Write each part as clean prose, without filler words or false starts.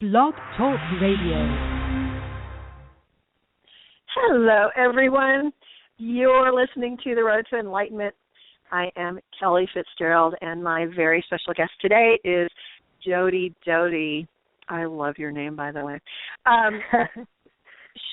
Blog Talk Radio. Hello, everyone. You're listening to The Road to Enlightenment. I am Kellie Fitzgerald, and my very special guest today is Jody Doty. I love your name, by the way.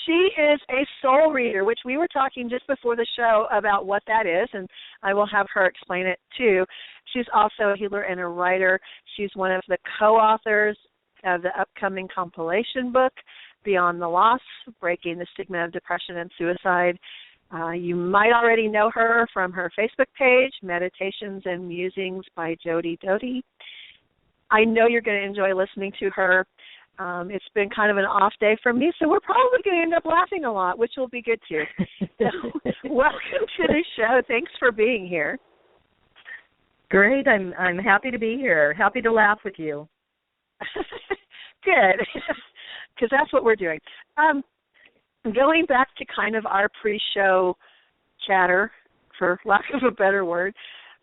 She is a soul reader, which we were talking just before the show about what that is, and I will have her explain it too. She's also a healer and a writer. She's one of the co-authors of the upcoming compilation book, Beyond the Loss, Breaking the Stigma of Depression and Suicide. You might already know her from her Facebook page, Meditations and Musings by Jody Doty. I know you're going to enjoy listening to her. It's been kind of an off day for me, so we're probably going to end up laughing a lot, which will be good too. So, welcome to the show. Thanks for being here. Great. I'm happy to be here. Happy to laugh with you. Good, because that's what we're doing. Going back to kind of our pre-show chatter, for lack of a better word,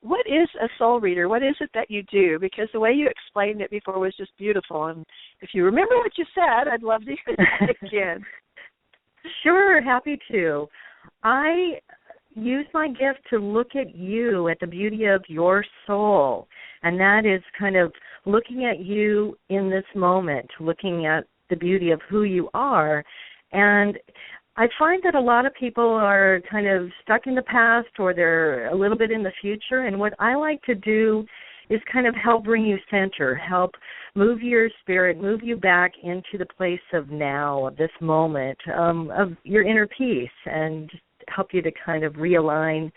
what is a soul reader? What is it that you do? Because the way you explained it before was just beautiful. And if you remember what you said, I'd love to hear it again. Sure, happy to. I use my gift to look at you, at the beauty of your soul. And that is kind of looking at you in this moment, looking at the beauty of who you are. And I find that a lot of people are kind of stuck in the past, or they're a little bit in the future. And what I like to do is kind of help bring you center, help move your spirit, move you back into the place of now, of this moment, of your inner peace, and help you to kind of realign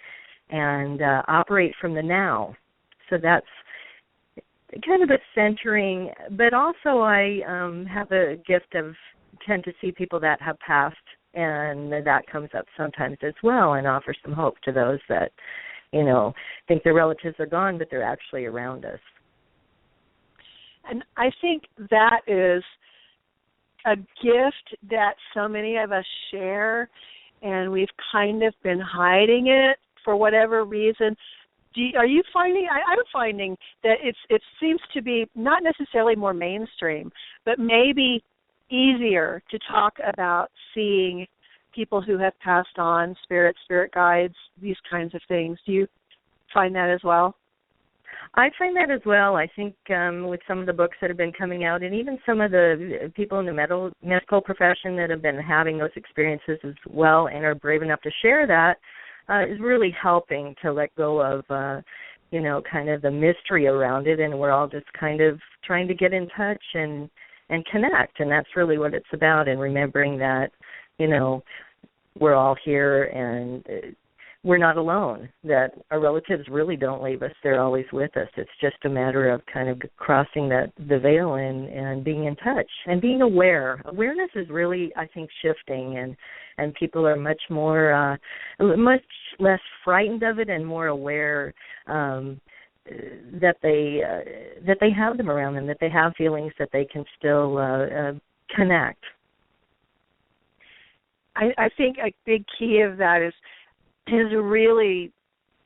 and operate from the now. So that's kind of a centering, but also I have a gift of tend to see people that have passed, and that comes up sometimes as well, and offer some hope to those that, think their relatives are gone, but they're actually around us. And I think that is a gift that so many of us share, and we've kind of been hiding it for whatever reason. Are you finding? I'm finding that it seems to be not necessarily more mainstream, but maybe easier to talk about seeing people who have passed on, spirit guides, these kinds of things. Do you find that as well? I find that as well. I think with some of the books that have been coming out, and even some of the people in the medical profession that have been having those experiences as well and are brave enough to share that, is really helping to let go of, kind of the mystery around it, and we're all just kind of trying to get in touch and connect, and that's really what it's about, and remembering that, we're all here and we're not alone, that our relatives really don't leave us. They're always with us. It's just a matter of kind of crossing the veil and being in touch and being aware. Awareness is really, I think, shifting, and people are much less frightened of it and more aware that they have them around them, that they have feelings, that they can still connect. I think a big key of that is really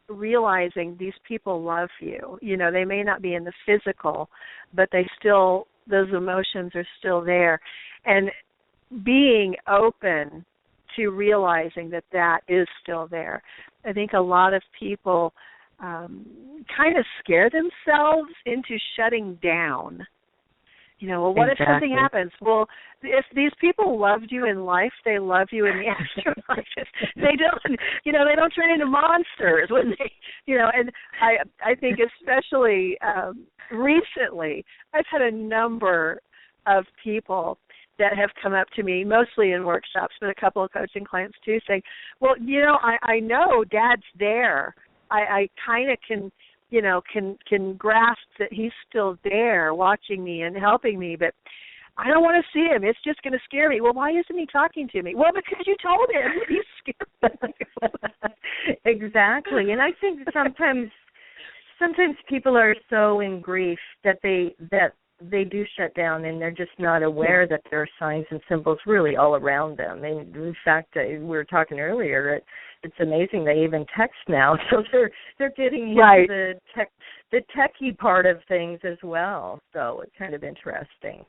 realizing these people love you. They may not be in the physical, but those emotions are still there. And being open to realizing that is still there. I think a lot of people kind of scare themselves into shutting down. What Exactly. if something happens? Well, if these people loved you in life, they love you in the afterlife. They don't turn into monsters when they, and I think especially recently, I've had a number of people that have come up to me, mostly in workshops, but a couple of coaching clients too, saying, well, I know Dad's there. I kind of can grasp that he's still there watching me and helping me, but I don't want to see him. It's just going to scare me. Well, why isn't he talking to me? Well, because you told him he's scared. Exactly. And I think sometimes people are so in grief that they do shut down, and they're just not aware that there are signs and symbols really all around them. And in fact, we were talking earlier, it's amazing they even text now, so they're getting right. into the techie part of things as well. So it's kind of interesting.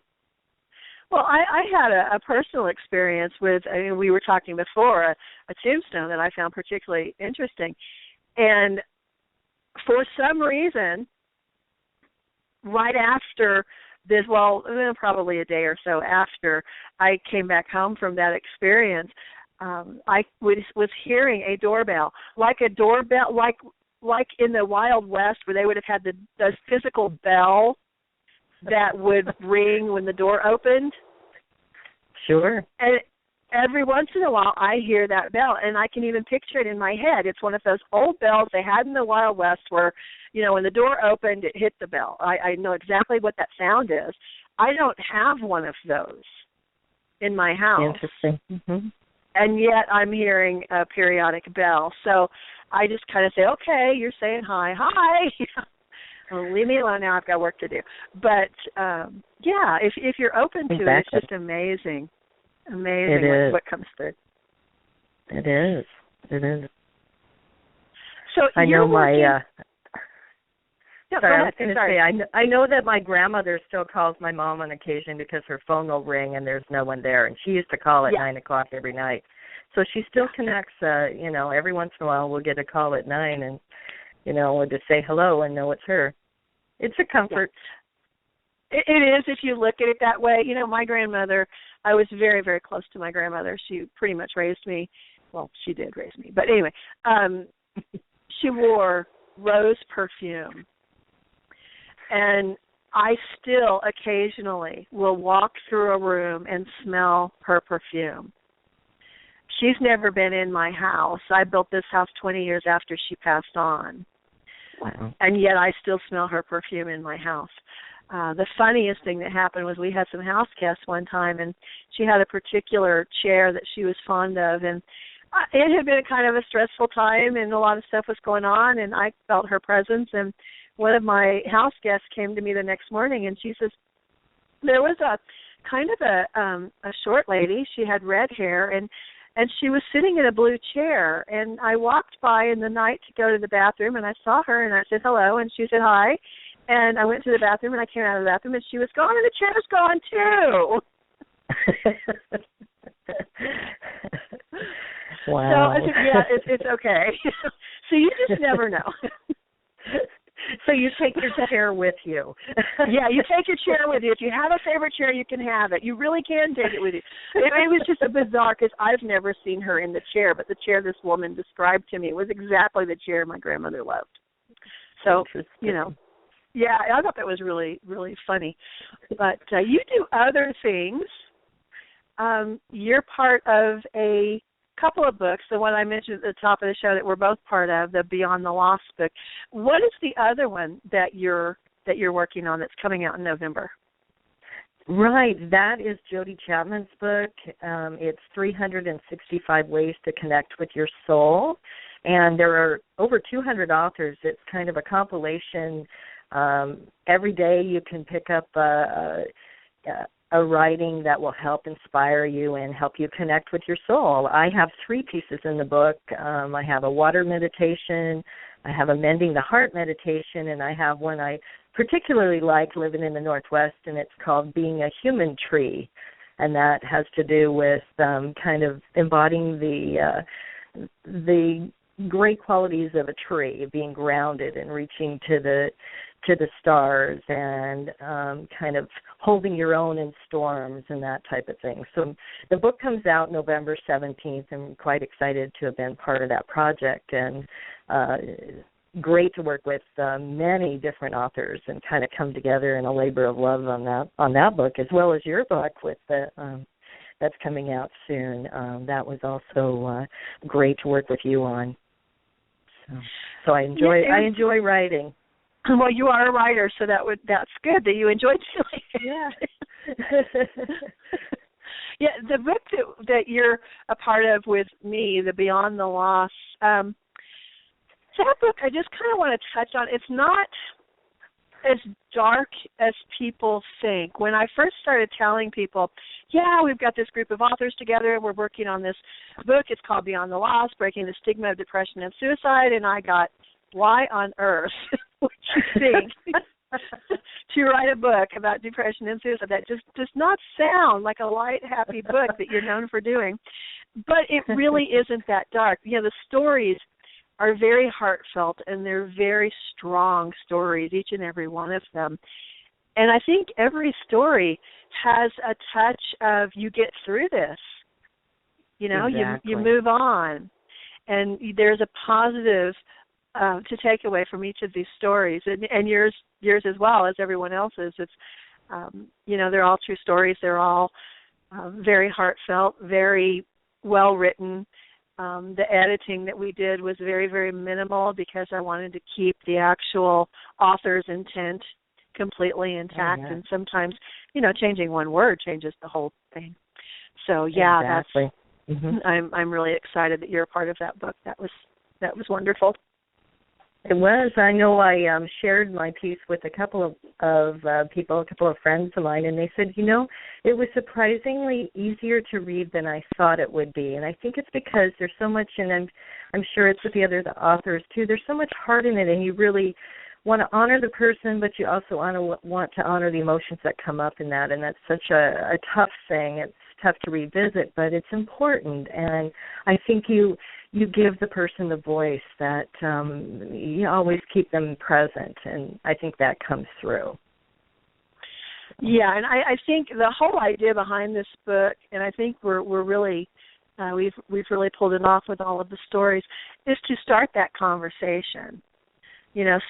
Well, I had a personal experience with, I mean, we were talking before, a tombstone that I found particularly interesting. And for some reason, right after this, well, probably a day or so after I came back home from that experience, I was hearing a doorbell, like in the Wild West where they would have had the physical bell that would ring when the door opened. Sure. And every once in a while I hear that bell, and I can even picture it in my head. It's one of those old bells they had in the Wild West where, you know, when the door opened, it hit the bell. I know exactly what that sound is. I don't have one of those in my house. Interesting. Mm-hmm. And yet I'm hearing a periodic bell. So I just kind of say, okay, you're saying hi. Well, leave me alone now. I've got work to do. But, yeah, if you're open to it, it's just amazing. Amazing what comes through. It is. So I know my... Yeah, sorry, I was going to say, I know that my grandmother still calls my mom on occasion because her phone will ring and there's no one there. And she used to call at 9 o'clock every night. So she still connects, every once in a while we'll get a call at 9 and, we'll just say hello and know it's her. It's a comfort. Yeah. It is if you look at it that way. You know, my grandmother, I was very, very close to my grandmother. She pretty much raised me. Well, she did raise me. But anyway, she wore rose perfume. And I still occasionally will walk through a room and smell her perfume. She's never been in my house. I built this house 20 years after she passed on. Wow. And yet I still smell her perfume in my house. The funniest thing that happened was we had some house guests one time, and she had a particular chair that she was fond of, and it had been a kind of a stressful time, and a lot of stuff was going on, and I felt her presence, and one of my house guests came to me the next morning, and she says, there was a kind of a short lady. She had red hair, and she was sitting in a blue chair, and I walked by in the night to go to the bathroom, and I saw her, and I said hello, and she said hi, and I went to the bathroom, and I came out of the bathroom, and she was gone, and the chair's gone too. Wow. So I said, yeah, it's okay. So you just never know. So you take your chair with you. Yeah, you take your chair with you. If you have a favorite chair, you can have it. You really can take it with you. It was just a bizarre, because I've never seen her in the chair, but the chair this woman described to me was exactly the chair my grandmother loved. So, yeah, I thought that was really, really funny. But you do other things. You're part of a couple of books, the one I mentioned at the top of the show that we're both part of, the Beyond the Lost book. What is the other one that you're working on that's coming out in November? Right, that is Jody Chapman's book. It's 365 Ways to Connect with Your Soul, and there are over 200 authors. It's kind of a compilation. Every day you can pick up a writing that will help inspire you and help you connect with your soul. I have 3 pieces in the book. I have a water meditation, I have a mending the heart meditation, and I have one I particularly like living in the Northwest, and it's called Being a Human Tree. And that has to do with kind of embodying the great qualities of a tree, being grounded and reaching to the stars and kind of holding your own in storms and that type of thing. So the book comes out November 17th. I'm quite excited to have been part of that project, and great to work with many different authors and kind of come together in a labor of love on that book, as well as your book with that's coming out soon. That was also great to work with you on. So I enjoy writing. Well, you are a writer, so that's good that you enjoyed doing it. Yeah. Yeah, the book that you're a part of with me, the Beyond the Loss, that book I just kind of want to touch on. It's not as dark as people think. When I first started telling people, yeah, we've got this group of authors together, we're working on this book, it's called Beyond the Loss, Breaking the Stigma of Depression and Suicide, and I got, why on earth would you think to write a book about depression and suicide. That just does not sound like a light, happy book that you're known for doing. But it really isn't that dark. The stories are very heartfelt, and they're very strong stories, each and every one of them. And I think every story has a touch of you get through this. You move on. And there's a positive to take away from each of these stories, and yours as well as everyone else's. It's, they're all true stories. They're all very heartfelt, very well written. The editing that we did was very, very minimal because I wanted to keep the actual author's intent completely intact. And sometimes, changing one word changes the whole thing. So exactly. I'm really excited that you're a part of that book. That was wonderful. It was. I know I shared my piece with a couple of people, a couple of friends of mine, and they said, it was surprisingly easier to read than I thought it would be. And I think it's because there's so much, and I'm sure it's with the other authors too, there's so much heart in it, and you really want to honor the person, but you also want to honor the emotions that come up in that, and that's such a tough thing. It's tough to revisit, but it's important, and I think you give the person the voice that you always keep them present, and I think that comes through. Yeah, and I think the whole idea behind this book, and I think we're really we've really pulled it off with all of the stories, is to start that conversation.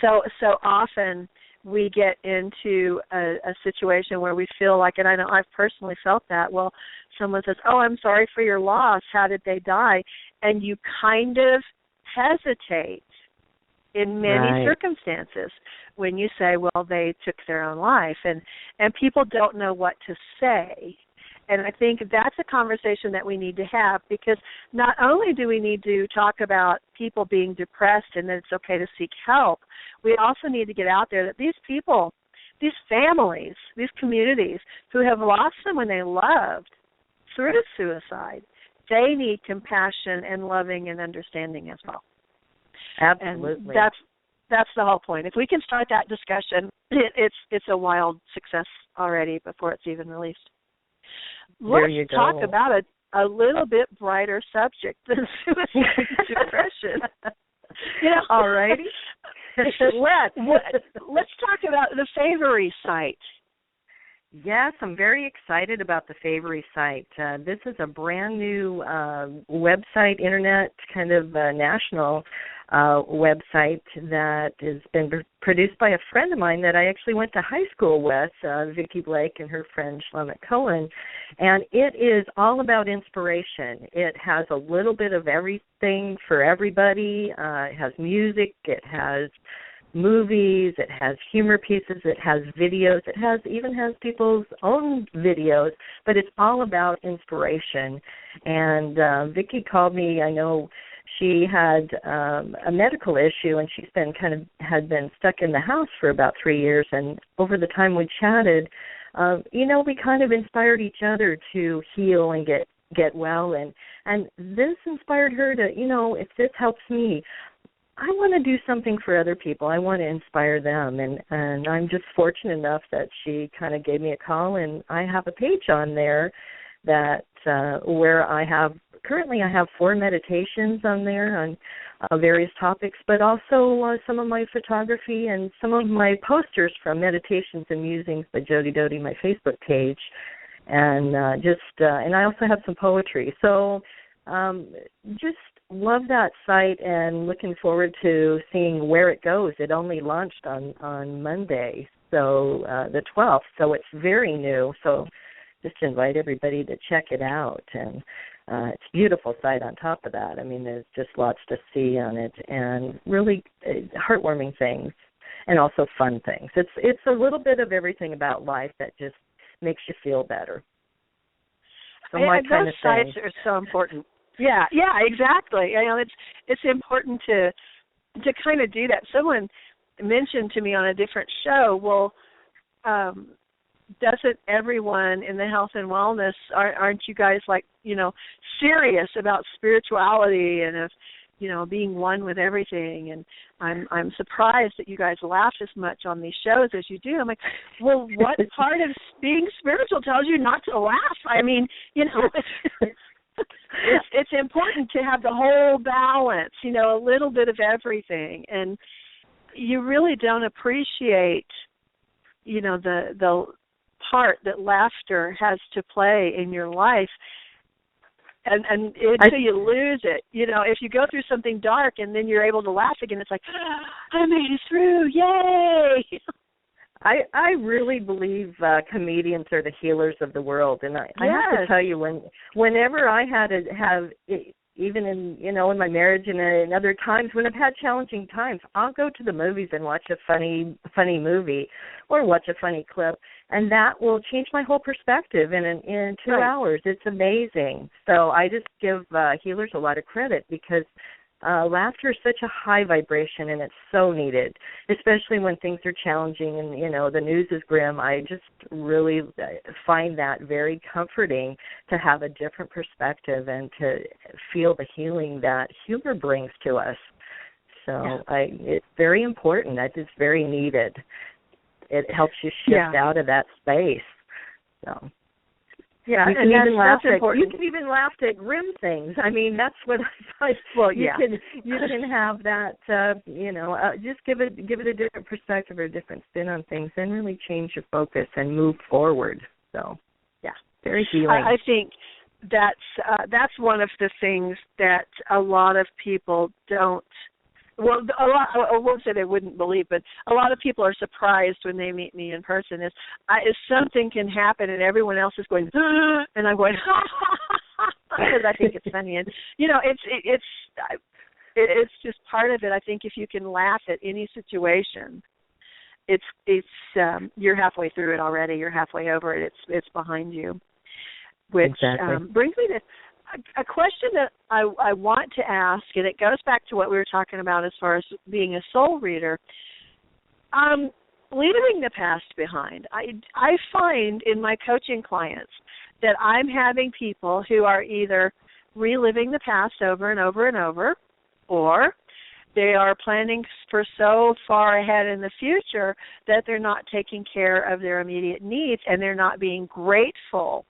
So often we get into a situation where we feel like, and I know I've personally felt that, well, someone says, oh, I'm sorry for your loss, how did they die? And you kind of hesitate in many circumstances when you say, well, they took their own life, and people don't know what to say. And I think that's a conversation that we need to have, because not only do we need to talk about people being depressed and that it's okay to seek help, we also need to get out there that these people, these families, these communities who have lost someone they loved through suicide, they need compassion and loving and understanding as well. Absolutely. And that's the whole point. If we can start that discussion, it's a wild success already before it's even released. Let's talk about a little bit brighter subject than suicide and depression. All righty. Let's talk about the Favery site. Yes, I'm very excited about the Favery site. This is a brand new website, internet kind of national website that has been produced by a friend of mine that I actually went to high school with, Vicki Blake and her friend Shlomo Cohen, and it is all about inspiration. It has a little bit of everything for everybody. It has music, it has movies, it has humor pieces, it has videos, it even has people's own videos, but it's all about inspiration. And Vicki called me, I know she had a medical issue, and she's been had been stuck in the house for about 3 years, and over the time we chatted, we kind of inspired each other to heal and get well, and this inspired her to, if this helps me, I want to do something for other people. I want to inspire them, and I'm just fortunate enough that she kind of gave me a call, and I have a page on there that where I have 4 meditations on there on various topics, but also some of my photography and some of my posters from Meditations and Musings by Jody, Doty, my Facebook page, and and I also have some poetry. So just love that site and looking forward to seeing where it goes. It only launched on Monday, so the 12th, so it's very new. So just invite everybody to check it out. And it's a beautiful site on top of that. I mean, there's just lots to see on it, and really heartwarming things and also fun things. It's a little bit of everything about life that just makes you feel better. So those sites are so important. Yeah, exactly. It's important to kind of do that. Someone mentioned to me on a different show, well, doesn't everyone in the health and wellness, aren't you guys serious about spirituality? And being one with everything. And I'm surprised that you guys laugh as much on these shows as you do. I'm like, well, what part of being spiritual tells you not to laugh? I mean, it's important to have the whole balance, a little bit of everything. And you really don't appreciate, the part that laughter has to play in your life. And until you lose it, if you go through something dark and then you're able to laugh again, it's like, I made it through, yay! I really believe comedians are the healers of the world, and I have to tell you, whenever I had to have, even in my marriage and in other times when I've had challenging times, I'll go to the movies and watch a funny movie or watch a funny clip, and that will change my whole perspective in 2 hours. It's amazing. So I just give healers a lot of credit because laughter is such a high vibration, and it's so needed, especially when things are challenging and, the news is grim. I just really find that very comforting to have a different perspective and to feel the healing that humor brings to us. So it's very important. It's very needed. It helps you shift out of that space. So. Yeah, you can even laugh at grim things. I mean, that's what I find. Well, you can have that. Just give it a different perspective or a different spin on things, and really change your focus and move forward. So, very healing. I think that's one of the things that a lot of people don't. Well, I won't say they wouldn't believe, but a lot of people are surprised when they meet me in person. Is something can happen and everyone else is going, and I'm going, because I think it's funny. And it's just part of it. I think if you can laugh at any situation, it's you're halfway through it already. You're halfway over it. It's behind you, which brings me to a question that I want to ask, and it goes back to what we were talking about as far as being a soul reader. Leaving the past behind. I find in my coaching clients that I'm having people who are either reliving the past over and over and over, or they are planning for so far ahead in the future that they're not taking care of their immediate needs, and they're not being grateful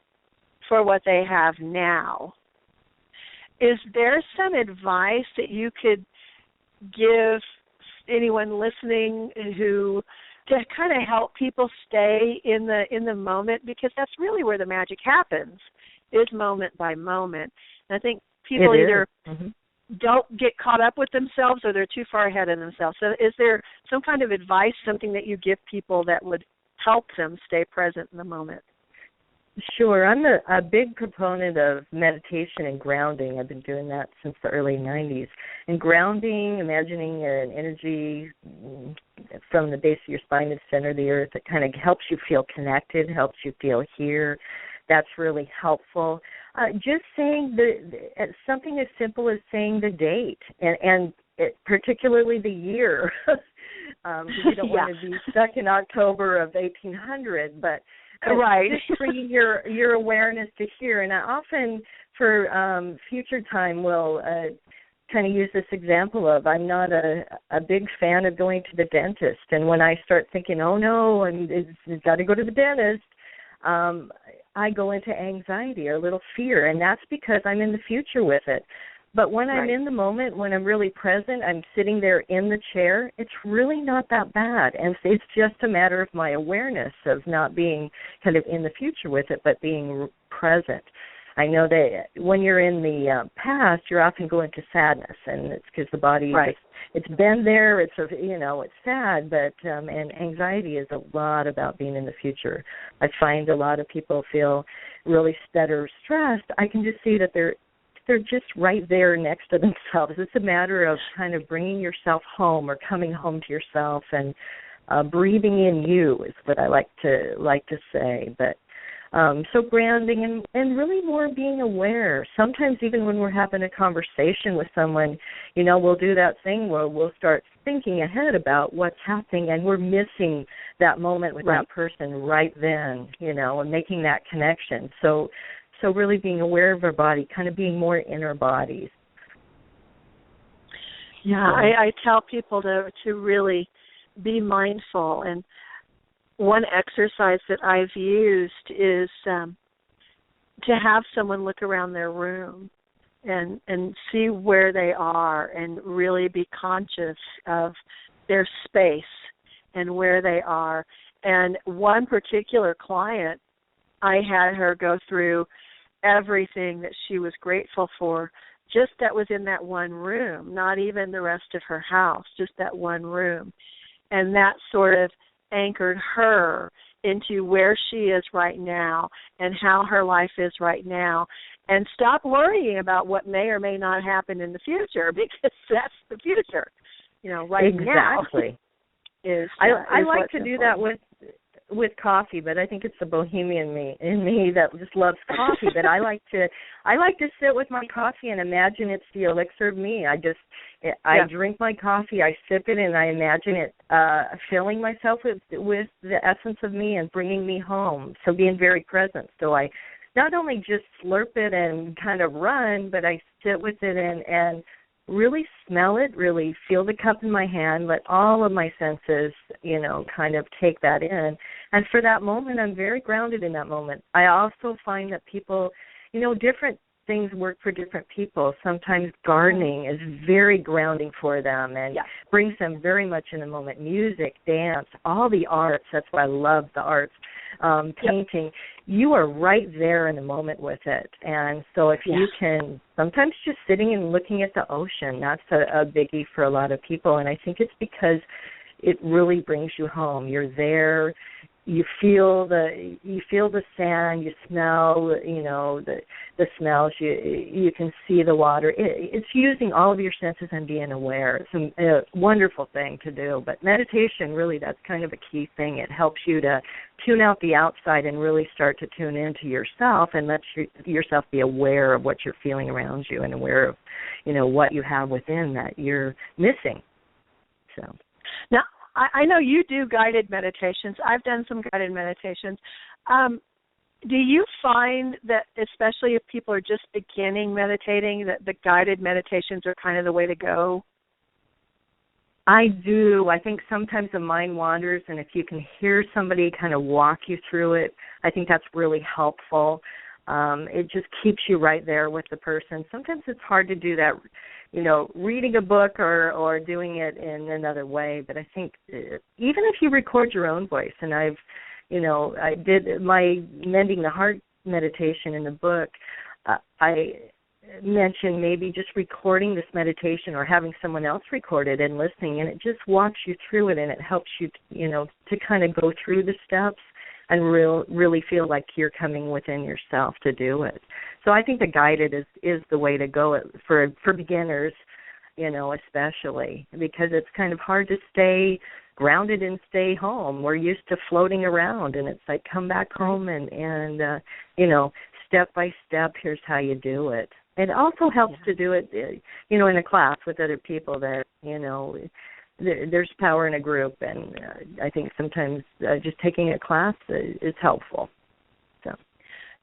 for what they have now. Is there some advice that you could give anyone listening to kind of help people stay in the moment? Because that's really where the magic happens, is moment by moment. And I think people either don't get caught up with themselves or they're too far ahead of themselves. So is there some kind of advice, something that you give people that would help them stay present in the moment? Sure. I'm a big proponent of meditation and grounding. I've been doing that since the early 90s. And grounding, imagining an energy from the base of your spine to the center of the earth, it kind of helps you feel connected, helps you feel here. That's really helpful. Just saying something as simple as saying the date and particularly the year. You don't want to be stuck in October of 1800, but just bringing your awareness to here. And I often, for future time, will kind of use this example of I'm not a big fan of going to the dentist. And when I start thinking, oh, no, I've got to go to the dentist, I go into anxiety or a little fear, and that's because I'm in the future with it. But when I'm in the moment, when I'm really present, I'm sitting there in the chair, it's really not that bad. And it's just a matter of my awareness of not being kind of in the future with it, but being present. I know that when you're in the past, you're often going to sadness, and it's because the body, it's been there, it's sad, but and anxiety is a lot about being in the future. I find a lot of people feel really stressed. I can just see that they're just right there next to themselves. It's a matter of kind of bringing yourself home or coming home to yourself and breathing in you is what I like to say. But so grounding and really more being aware. Sometimes even when we're having a conversation with someone, we'll do that thing where we'll start thinking ahead about what's happening, and we're missing that moment with that person right then, and making that connection. So really being aware of our body, kind of being more in our bodies. Yeah, I tell people to really be mindful. And one exercise that I've used is to have someone look around their room and see where they are and really be conscious of their space and where they are. And one particular client, I had her go through everything that she was grateful for, just that was in that one room, not even the rest of her house, just that one room. And that sort of anchored her into where she is right now and how her life is right now, and stop worrying about what may or may not happen in the future, because that's the future. Right now is I like to do important. that with coffee, but I think it's the bohemian in me that just loves coffee. But I like to sit with my coffee and imagine it's the elixir of me. I drink my coffee, I sip it, and I imagine it filling myself with the essence of me and bringing me home. So being very present. So I not only just slurp it and kind of run, but I sit with it and really smell it, really feel the cup in my hand, let all of my senses, kind of take that in. And for that moment, I'm very grounded in that moment. I also find that people, different things work for different people. Sometimes gardening is very grounding for them and brings them very much in the moment. Music, dance, all the arts, that's why I love the arts. Painting, you are right there in the moment with it. And so if you can, sometimes just sitting and looking at the ocean, that's a biggie for a lot of people. And I think it's because it really brings you home. You're there. You feel the sand, you smell, the smells, you can see the water. It's using all of your senses and being aware. It's a wonderful thing to do. But meditation, really, that's kind of a key thing. It helps you to tune out the outside and really start to tune into yourself and let yourself be aware of what you're feeling around you and aware of, what you have within that you're missing. So now, I know you do guided meditations. I've done some guided meditations. Do you find that, especially if people are just beginning meditating, that the guided meditations are kind of the way to go? I do. I think sometimes the mind wanders, and if you can hear somebody kind of walk you through it, I think that's really helpful. It just keeps you right there with the person. Sometimes it's hard to do that, reading a book or doing it in another way. But I think even if you record your own voice, and I did my Mending the Heart meditation in the book, I mentioned maybe just recording this meditation or having someone else record it and listening, and it just walks you through it, and it helps you, to kind of go through the steps and really feel like you're coming within yourself to do it. So I think the guided is the way to go for beginners, especially because it's kind of hard to stay grounded and stay home. We're used to floating around, and it's like come back home and step by step, here's how you do it. It also helps to do it, in a class with other people that, there's power in a group, and I think sometimes just taking a class is helpful. So,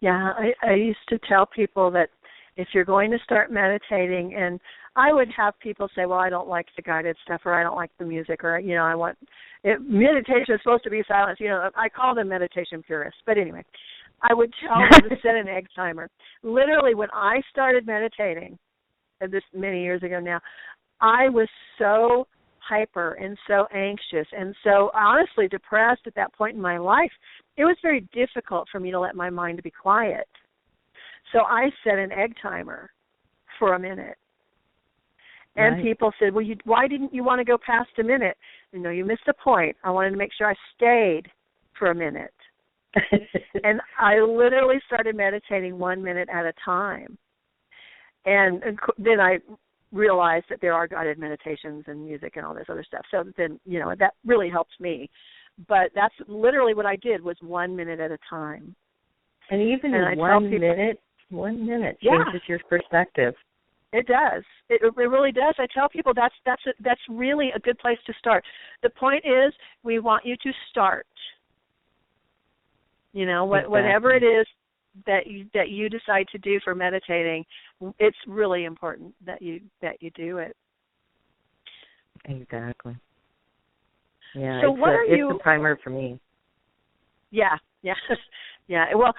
yeah, I used to tell people that if you're going to start meditating, and I would have people say, well, I don't like the guided stuff, or I don't like the music, or, I want meditation is supposed to be silence. I call them meditation purists. But anyway, I would tell them to set an egg timer. Literally, when I started meditating, and this many years ago now, I was so hyper and so anxious and so honestly depressed at that point in my life. It was very difficult for me to let my mind be quiet. So I set an egg timer for a minute. And right. People said, well, why didn't you want to go past a minute? You missed the point. I wanted to make sure I stayed for a minute. And I literally started meditating 1 minute at a time. And then I realized that there are guided meditations and music and all this other stuff. So then, that really helps me. But that's literally what I did, was 1 minute at a time. And even in 1 minute, 1 minute changes your perspective. It does. It really does. I tell people that's really a good place to start. The point is, we want you to start. Exactly. Whatever it is that you decide to do for meditating, it's really important that you do it. Exactly. Yeah, So what are you? It's a primer for me. Yeah. Yeah. Well,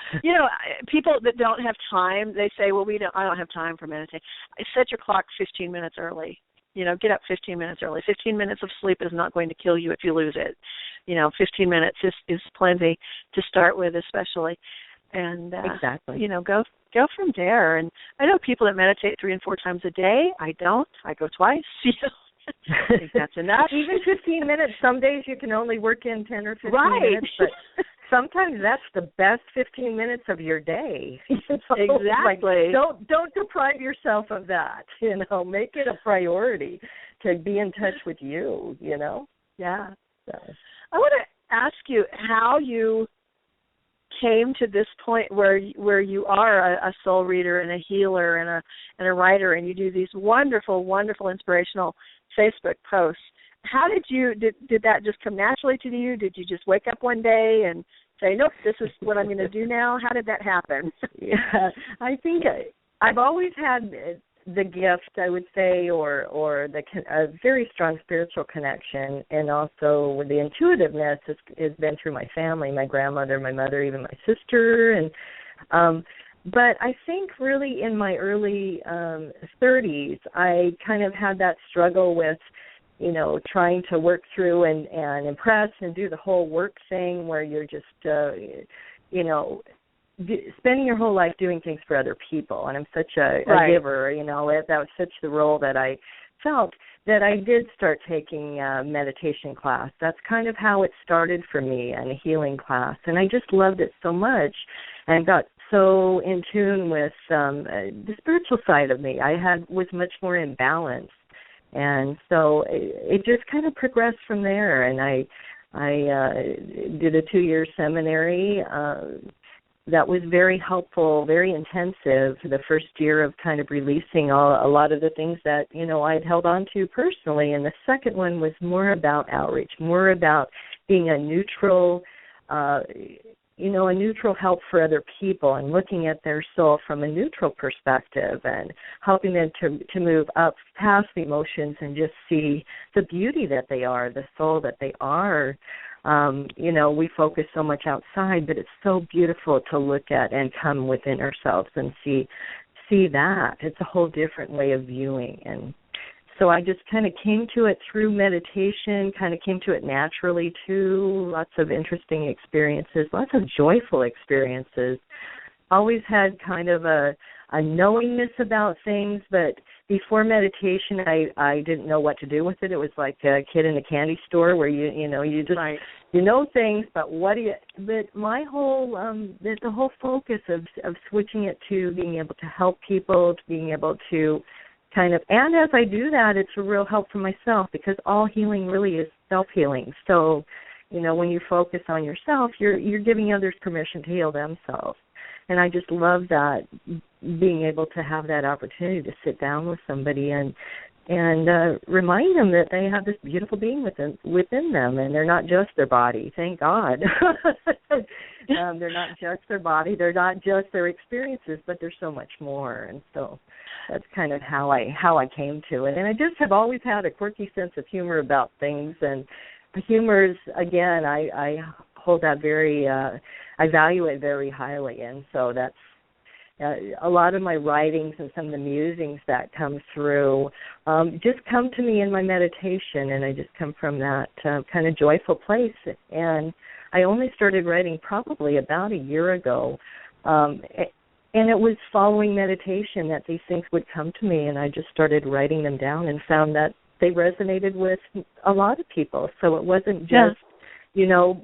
people that don't have time, they say, "Well, I don't have time for meditation." Set your clock 15 minutes early. Get up 15 minutes early. 15 minutes of sleep is not going to kill you if you lose it. 15 minutes is plenty to start with, especially. And exactly. Go from there. And I know people that meditate 3 and 4 times a day. I don't. I go twice. I think that's enough. Even 15 minutes. Some days you can only work in 10 or 15 minutes, but sometimes that's the best 15 minutes of your day. Exactly. Like, don't deprive yourself of that. Make it a priority to be in touch with you. Yeah. So. I want to ask you how you came to this point where you are a soul reader and a healer and a writer, and you do these wonderful, wonderful, inspirational Facebook posts. How did that just come naturally to you? Did you just wake up one day and say, nope, this is what I'm going to do now? How did that happen? Yeah, I think I've always had the gift, I would say, or a very strong spiritual connection, and also the intuitiveness has been through my family, my grandmother, my mother, even my sister, and but I think really in my early 30s, I kind of had that struggle with, trying to work through and impress and do the whole work thing where you're just, spending your whole life doing things for other people. And I'm such a giver, that was such the role that I felt that I did start taking a meditation class. That's kind of how it started for me, and a healing class. And I just loved it so much and got so in tune with the spiritual side of me. I was much more in balance. And so it just kind of progressed from there. And I did a 2-year seminary that was very helpful, very intensive. The first year of kind of releasing a lot of the things that, I'd held on to personally. And the second one was more about outreach, more about being a neutral help for other people and looking at their soul from a neutral perspective and helping them to move up past the emotions and just see the beauty that they are, the soul that they are. We focus so much outside, but it's so beautiful to look at and come within ourselves and see that. It's a whole different way of viewing. And so I just kind of came to it through meditation, kind of came to it naturally too. Lots of interesting experiences, lots of joyful experiences. Always had kind of a knowingness about things, but before meditation, I didn't know what to do with it. It was like a kid in a candy store where you just you know things, but what do you? But my whole the whole focus of switching it to being able to help people, to being able to kind of, and as I do that, it's a real help for myself, because all healing really is self-healing. So, when you focus on yourself, you're giving others permission to heal themselves. And I just love that, being able to have that opportunity to sit down with somebody and remind them that they have this beautiful being within them, and they're not just their body. Thank God. They're not just their body. They're not just their experiences, but there's so much more. And so that's kind of how I came to it. And I just have always had a quirky sense of humor about things. And humor is, again, I hold that I value it very highly. And so that's a lot of my writings and some of the musings that come through just come to me in my meditation, and I just come from that kind of joyful place. And I only started writing probably about a year ago, and it was following meditation that these things would come to me, and I just started writing them down and found that they resonated with a lot of people. So it wasn't just,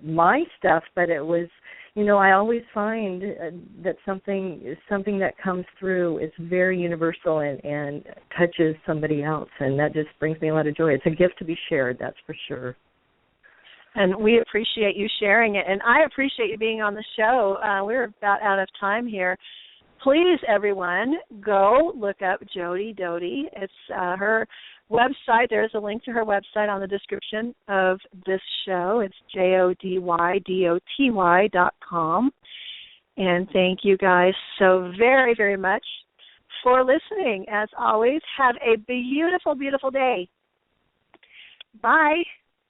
my stuff, but it was, I always find that something that comes through is very universal and touches somebody else, and that just brings me a lot of joy. It's a gift to be shared, that's for sure. And we appreciate you sharing it, and I appreciate you being on the show. We're about out of time here. Please, everyone, go look up Jody Doty. It's her website. There's a link to her website on the description of this show. It's JODYDOTY.com. And thank you guys so very, very much for listening. As always, have a beautiful, beautiful day. Bye.